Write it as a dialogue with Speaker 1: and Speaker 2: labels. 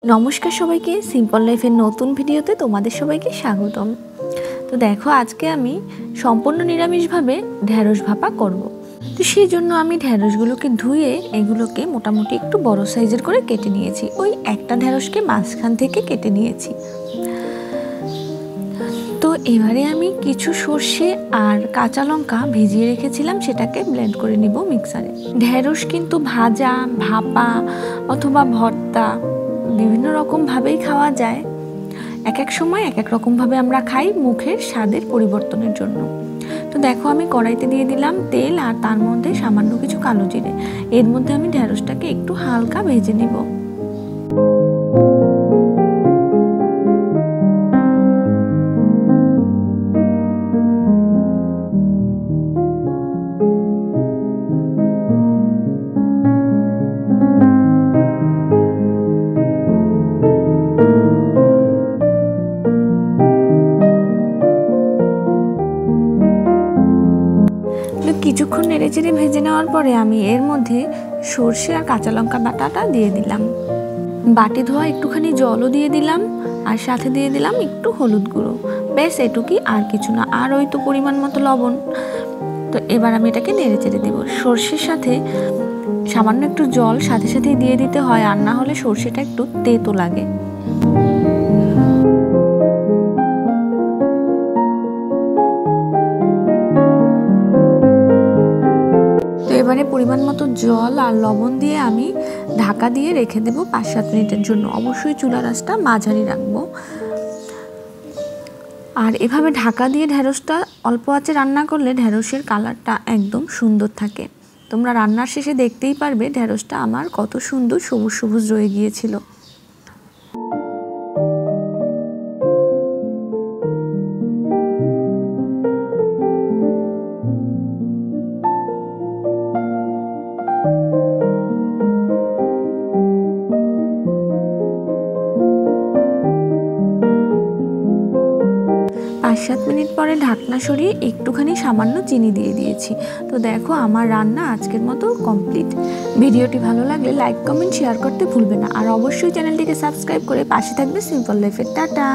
Speaker 1: नमस्कार सबाइके सिम्पल लाइफेर नतून भिडियोते तोमादेर सबाइके स्वागतम। तो देखो आज के आमी सम्पूर्ण निरामिषभावे ढेঁড়স भापा करब। तो सेई जोन्नो आमी ढेঁড়সগুলোকে धुए एगुलोके मोटामुटी एकटु बड़ो साइजेर करे केटे निয়েছি। ओई एकटा ढेঁড়সকে माঝखान থেকে কেটে নিয়েছি। तो एबारे आमी किछु सर्षे और काँचा लंका भिजिए रेखेছিলাম सेटाके ब्लेंड करे निब मिक्सारे। ढेঁড়স किन्तु भाजा भापा अथवा भर्ता বিভিন্ন রকম ভাবেই খাওয়া যায়। এক এক সময় এক এক রকম ভাবে আমরা খাই মুখের স্বাদের পরিবর্তনের জন্য। তো দেখো আমি কড়াইতে দিয়ে দিলাম তেল আর তার মধ্যে সামান্য কিছু কালো জিরে। এর মধ্যে আমি ঢেঁড়সটাকে একটু হালকা ভেজে নিব। কিছুক্ষণ নেড়েচেড়ে ভেজে নেওয়ার পরে আমি এর মধ্যে সরষে আর কাঁচা লঙ্কা বাটাটা দিয়ে দিলাম। বাটি ধোয়া একটুখানি জলও দিয়ে দিলাম আর সাথে দিয়ে দিলাম একটু হলুদ গুঁড়ো। বেশ এটুকুই, আর কিছু না। আর ওই তো পরিমাণ মতো লবণ। তো এবার আমি এটাকে নেড়েচেড়ে দেব। সরষের সাথে সামান্য একটু জল সাথে সাথেই দিয়ে দিতে হয়, আর না হলে সরষেটা একটু তেতো লাগে। এবারে পরিমাণ মতো জল আর লবণ দিয়ে আমি ঢাকা দিয়ে রেখে দেব ৫-৭ মিনিটের জন্য। অবশ্যই চুলার আঁচটা মাঝারি রাখবো। আর এভাবে ঢাকা দিয়ে ঢেঁড়সটা অল্প আঁচে রান্না করলে ঢেঁড়সের কালারটা একদম সুন্দর থাকে। তোমরা রান্নার শেষে দেখতেই পারবে ঢেঁড়সটা আমার কত সুন্দর সবুজ সবুজ রয়ে গিয়েছিল। পাঁচ ৭ মিনিট পরে ঢাকনা সরিয়ে একটুখানি সামান্য চিনি দিয়ে দিয়েছি। তো দেখো আমার রান্না আজকের মতো কমপ্লিট। ভিডিওটি ভালো লাগলে লাইক কমেন্ট শেয়ার করতে ভুলবে না, আর অবশ্যই চ্যানেলটিকে সাবস্ক্রাইব করে পাশে থাকবে সিম্পল লাইফের। টাটা।